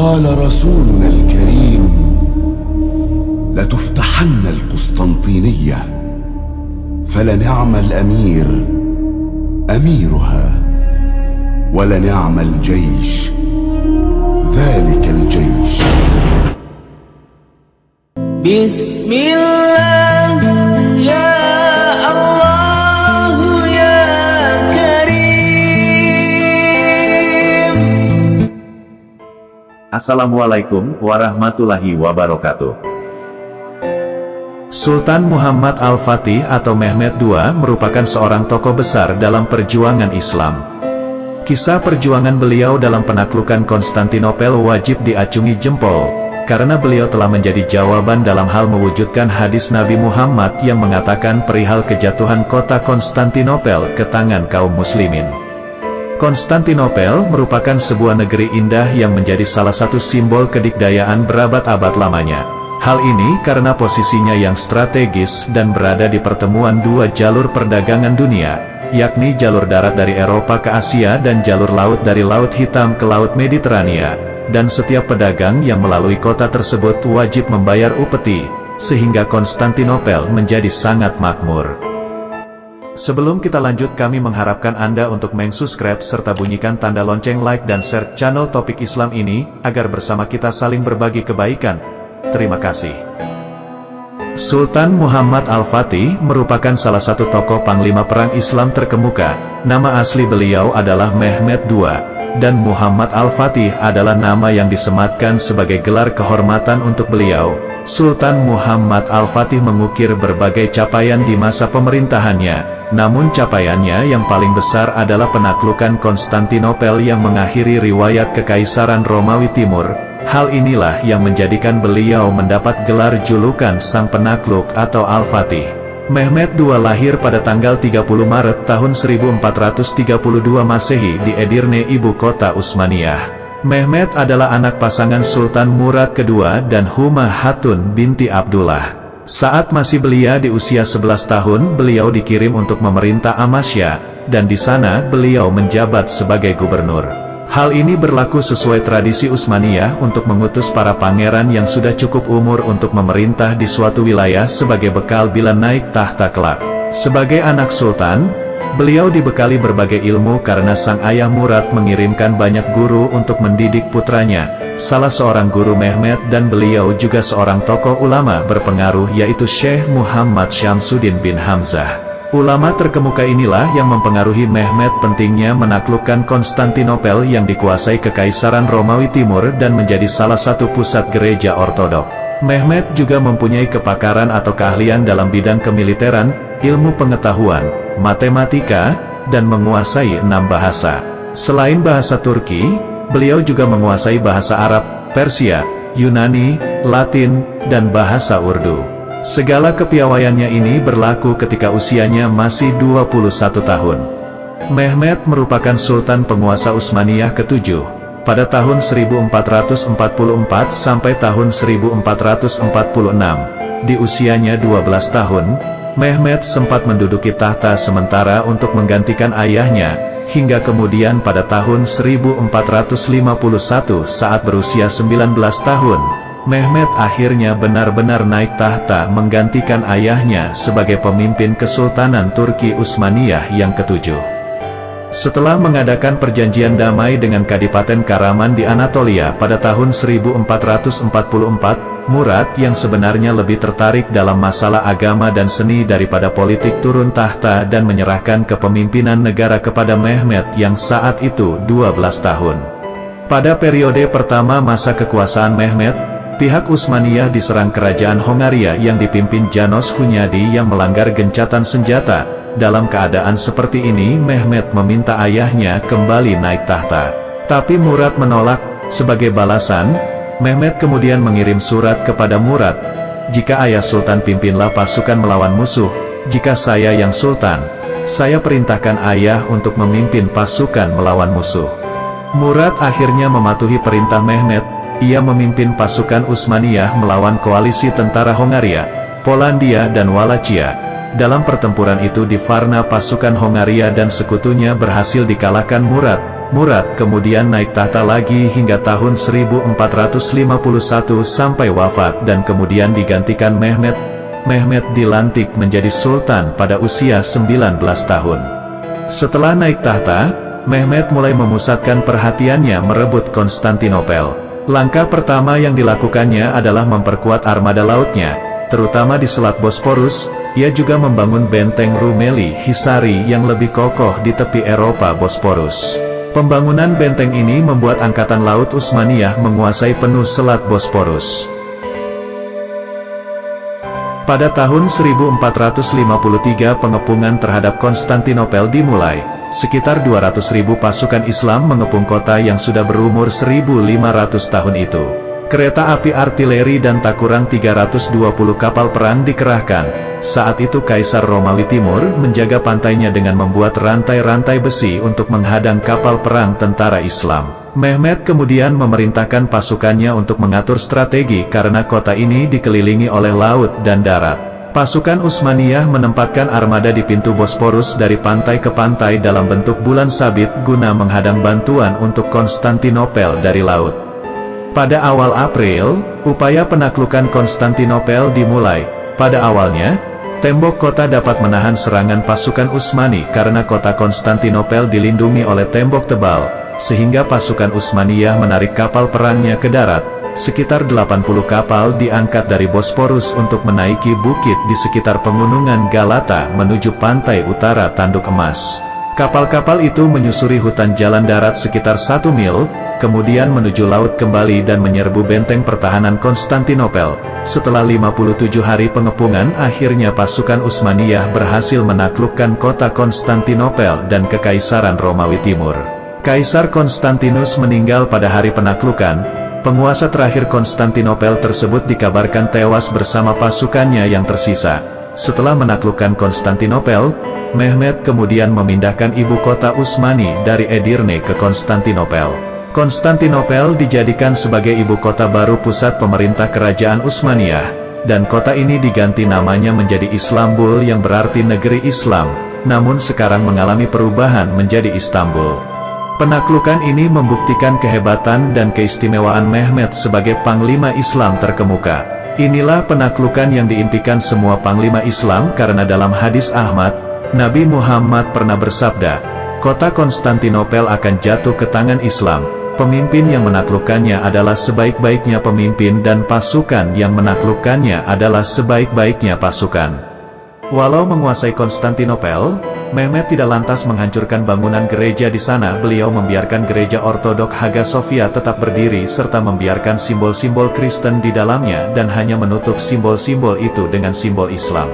قال رسولنا الكريم: لتفتحن القسطنطينية، فلنعم الأمير أميرها، ولنعم الجيش ذلك الجيش. بسم الله يا الله يا كريم. Assalamualaikum warahmatullahi wabarakatuh. Sultan Muhammad Al-Fatih atau Mehmed II merupakan seorang tokoh besar dalam perjuangan Islam. Kisah perjuangan beliau dalam penaklukan Konstantinopel wajib diacungi jempol, karena beliau telah menjadi jawaban dalam hal mewujudkan hadis Nabi Muhammad yang mengatakan perihal kejatuhan kota Konstantinopel ke tangan kaum muslimin. Konstantinopel merupakan sebuah negeri indah yang menjadi salah satu simbol kedikdayaan berabad-abad lamanya. Hal ini karena posisinya yang strategis dan berada di pertemuan dua jalur perdagangan dunia, yakni jalur darat dari Eropa ke Asia dan jalur laut dari Laut Hitam ke Laut Mediterania, dan setiap pedagang yang melalui kota tersebut wajib membayar upeti, sehingga Konstantinopel menjadi sangat makmur. Sebelum kita lanjut, kami mengharapkan Anda untuk subscribe serta bunyikan tanda lonceng, like dan share channel Topik Islam ini, agar bersama kita saling berbagi kebaikan. Terima kasih. Sultan Muhammad Al-Fatih merupakan salah satu tokoh panglima perang Islam terkemuka. Nama asli beliau adalah Mehmed II, dan Muhammad Al-Fatih adalah nama yang disematkan sebagai gelar kehormatan untuk beliau. Sultan Muhammad Al-Fatih mengukir berbagai capaian di masa pemerintahannya, namun capaiannya yang paling besar adalah penaklukan Konstantinopel yang mengakhiri riwayat Kekaisaran Romawi Timur. Hal inilah yang menjadikan beliau mendapat gelar julukan Sang Penakluk atau Al-Fatih. Mehmed II lahir pada tanggal 30 Maret tahun 1432 Masehi di Edirne, ibu kota Utsmaniyah. Mehmed adalah anak pasangan Sultan Murad II dan Huma Hatun binti Abdullah. Saat masih belia di usia 11 tahun, beliau dikirim untuk memerintah Amasya, dan di sana beliau menjabat sebagai gubernur. Hal ini berlaku sesuai tradisi Utsmaniyah untuk mengutus para pangeran yang sudah cukup umur untuk memerintah di suatu wilayah sebagai bekal bila naik tahta kelak. Sebagai anak sultan, beliau dibekali berbagai ilmu karena sang ayah Murad mengirimkan banyak guru untuk mendidik putranya. Salah seorang guru Mehmed dan beliau juga seorang tokoh ulama berpengaruh, yaitu Syekh Muhammad Syamsuddin bin Hamzah. Ulama terkemuka inilah yang mempengaruhi Mehmed pentingnya menaklukkan Konstantinopel yang dikuasai Kekaisaran Romawi Timur dan menjadi salah satu pusat gereja ortodok. Mehmed juga mempunyai kepakaran atau keahlian dalam bidang kemiliteran, ilmu pengetahuan, matematika, dan menguasai 6 bahasa. Selain bahasa Turki, beliau juga menguasai bahasa Arab, Persia, Yunani, Latin, dan bahasa Urdu. Segala kepiawaiannya ini berlaku ketika usianya masih 21 tahun. Mehmed merupakan sultan penguasa Utsmaniyah ke-7 pada tahun 1444 sampai tahun 1446. Di usianya 12 tahun, Mehmed sempat menduduki tahta sementara untuk menggantikan ayahnya, hingga kemudian pada tahun 1451 saat berusia 19 tahun, Mehmed akhirnya benar-benar naik tahta menggantikan ayahnya sebagai pemimpin Kesultanan Turki Utsmaniyah yang ke-7. Setelah mengadakan perjanjian damai dengan Kadipaten Karaman di Anatolia pada tahun 1444, Murad yang sebenarnya lebih tertarik dalam masalah agama dan seni daripada politik turun tahta dan menyerahkan kepemimpinan negara kepada Mehmed yang saat itu 12 tahun. Pada periode pertama masa kekuasaan Mehmed, pihak Utsmaniyah diserang kerajaan Hongaria yang dipimpin Janos Hunyadi yang melanggar gencatan senjata. Dalam keadaan seperti ini, Mehmed meminta ayahnya kembali naik tahta. Tapi Murad menolak. Sebagai balasan, Mehmed kemudian mengirim surat kepada Murad, "Jika ayah sultan, pimpinlah pasukan melawan musuh. Jika saya yang sultan, saya perintahkan ayah untuk memimpin pasukan melawan musuh." Murad akhirnya mematuhi perintah Mehmed. Ia memimpin pasukan Utsmaniyah melawan koalisi tentara Hongaria, Polandia dan Wallachia. Dalam pertempuran itu di Varna, pasukan Hongaria dan sekutunya berhasil dikalahkan Murad, Murad kemudian naik tahta lagi hingga tahun 1451 sampai wafat dan kemudian digantikan Mehmed. Mehmed dilantik menjadi sultan pada usia 19 tahun. Setelah naik tahta, Mehmed mulai memusatkan perhatiannya merebut Konstantinopel. Langkah pertama yang dilakukannya adalah memperkuat armada lautnya, terutama di Selat Bosporus. Ia juga membangun benteng Rumeli Hisari yang lebih kokoh di tepi Eropa Bosporus. Pembangunan benteng ini membuat Angkatan Laut Utsmaniyah menguasai penuh Selat Bosporus. Pada tahun 1453 pengepungan terhadap Konstantinopel dimulai. Sekitar 200.000 pasukan Islam mengepung kota yang sudah berumur 1.500 tahun itu. Kereta api artileri dan tak kurang 320 kapal perang dikerahkan. Saat itu Kaisar Romawi Timur menjaga pantainya dengan membuat rantai-rantai besi untuk menghadang kapal perang tentara Islam. Mehmed kemudian memerintahkan pasukannya untuk mengatur strategi karena kota ini dikelilingi oleh laut dan darat. Pasukan Utsmaniyah menempatkan armada di pintu Bosporus dari pantai ke pantai dalam bentuk bulan sabit guna menghadang bantuan untuk Konstantinopel dari laut. Pada awal April, upaya penaklukan Konstantinopel dimulai. Pada awalnya, tembok kota dapat menahan serangan pasukan Utsmani karena kota Konstantinopel dilindungi oleh tembok tebal, sehingga pasukan Utsmaniyah menarik kapal perangnya ke darat. Sekitar 80 kapal diangkat dari Bosporus untuk menaiki bukit di sekitar pegunungan Galata menuju pantai utara Tanduk Emas. Kapal-kapal itu menyusuri hutan jalan darat sekitar 1 mil, kemudian menuju laut kembali dan menyerbu benteng pertahanan Konstantinopel. Setelah 57 hari pengepungan, akhirnya pasukan Utsmaniyah berhasil menaklukkan kota Konstantinopel dan Kekaisaran Romawi Timur. Kaisar Konstantinus meninggal pada hari penaklukan. Penguasa terakhir Konstantinopel tersebut dikabarkan tewas bersama pasukannya yang tersisa. Setelah menaklukkan Konstantinopel, Mehmed kemudian memindahkan ibu kota Utsmani dari Edirne ke Konstantinopel. Konstantinopel dijadikan sebagai ibu kota baru pusat pemerintah kerajaan Utsmaniyah, dan kota ini diganti namanya menjadi Istanbul yang berarti negeri Islam, namun sekarang mengalami perubahan menjadi Istanbul. Penaklukan ini membuktikan kehebatan dan keistimewaan Mehmed sebagai panglima Islam terkemuka. Inilah penaklukan yang diimpikan semua panglima Islam karena dalam hadis Ahmad, Nabi Muhammad pernah bersabda, kota Konstantinopel akan jatuh ke tangan Islam. Pemimpin yang menaklukkannya adalah sebaik-baiknya pemimpin dan pasukan yang menaklukkannya adalah sebaik-baiknya pasukan. Walau menguasai Konstantinopel, Mehmed tidak lantas menghancurkan bangunan gereja di sana. Beliau membiarkan gereja ortodok Hagia Sophia tetap berdiri serta membiarkan simbol-simbol Kristen di dalamnya dan hanya menutup simbol-simbol itu dengan simbol Islam.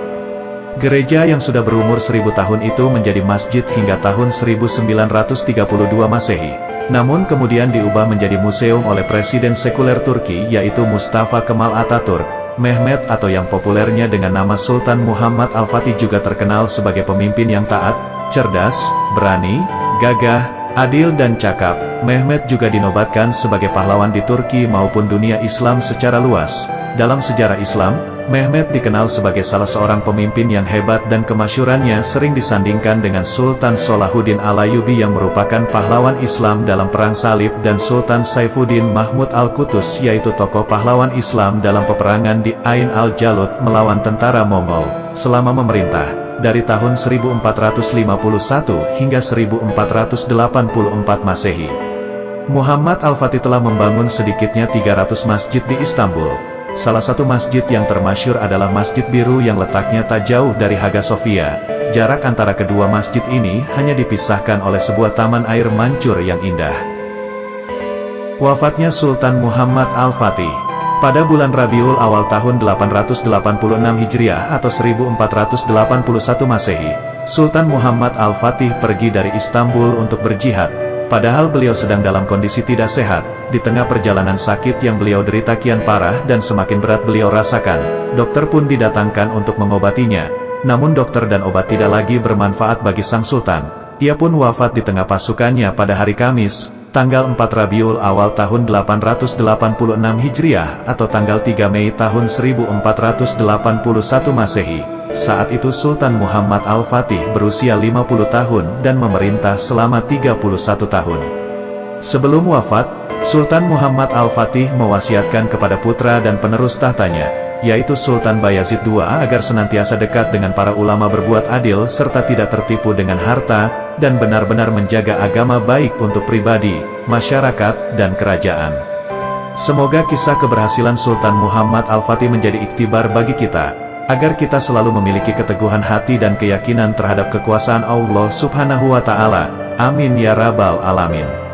Gereja yang sudah berumur 1000 tahun itu menjadi masjid hingga tahun 1932 Masehi. Namun kemudian diubah menjadi museum oleh Presiden sekuler Turki yaitu Mustafa Kemal Atatürk. Mehmed atau yang populernya dengan nama Sultan Muhammad Al-Fatih juga terkenal sebagai pemimpin yang taat, cerdas, berani, gagah, adil dan cakap. Mehmed juga dinobatkan sebagai pahlawan di Turki maupun dunia Islam secara luas. Dalam sejarah Islam, Mehmed dikenal sebagai salah seorang pemimpin yang hebat dan kemasyhurannya sering disandingkan dengan Sultan Salahuddin Al-Ayyubi yang merupakan pahlawan Islam dalam Perang Salib dan Sultan Saifuddin Mahmud Al-Qutus yaitu tokoh pahlawan Islam dalam peperangan di Ain al-Jalut melawan tentara Mongol. Selama memerintah, dari tahun 1451 hingga 1484 Masehi, Muhammad Al-Fatih telah membangun sedikitnya 300 masjid di Istanbul. Salah satu masjid yang termasyhur adalah Masjid Biru yang letaknya tak jauh dari Hagia Sophia. Jarak antara kedua masjid ini hanya dipisahkan oleh sebuah taman air mancur yang indah. Wafatnya Sultan Muhammad Al-Fatih pada bulan Rabiul Awal tahun 886 Hijriah atau 1481 Masehi. Sultan Muhammad Al-Fatih pergi dari Istanbul untuk berjihad. Padahal beliau sedang dalam kondisi tidak sehat. Di tengah perjalanan sakit yang beliau derita kian parah dan semakin berat beliau rasakan, dokter pun didatangkan untuk mengobatinya. Namun dokter dan obat tidak lagi bermanfaat bagi sang sultan. Ia pun wafat di tengah pasukannya pada hari Kamis, tanggal 4 Rabiul Awal tahun 886 Hijriah atau tanggal 3 Mei tahun 1481 Masehi. Saat itu Sultan Muhammad Al-Fatih berusia 50 tahun dan memerintah selama 31 tahun. Sebelum wafat, Sultan Muhammad Al-Fatih mewasiatkan kepada putra dan penerus tahtanya, yaitu Sultan Bayazid II, agar senantiasa dekat dengan para ulama, berbuat adil serta tidak tertipu dengan harta, dan benar-benar menjaga agama baik untuk pribadi, masyarakat, dan kerajaan. Semoga kisah keberhasilan Sultan Muhammad Al-Fatih menjadi iktibar bagi kita, agar kita selalu memiliki keteguhan hati dan keyakinan terhadap kekuasaan Allah Subhanahu wa Ta'ala. Amin ya Rabbal Alamin.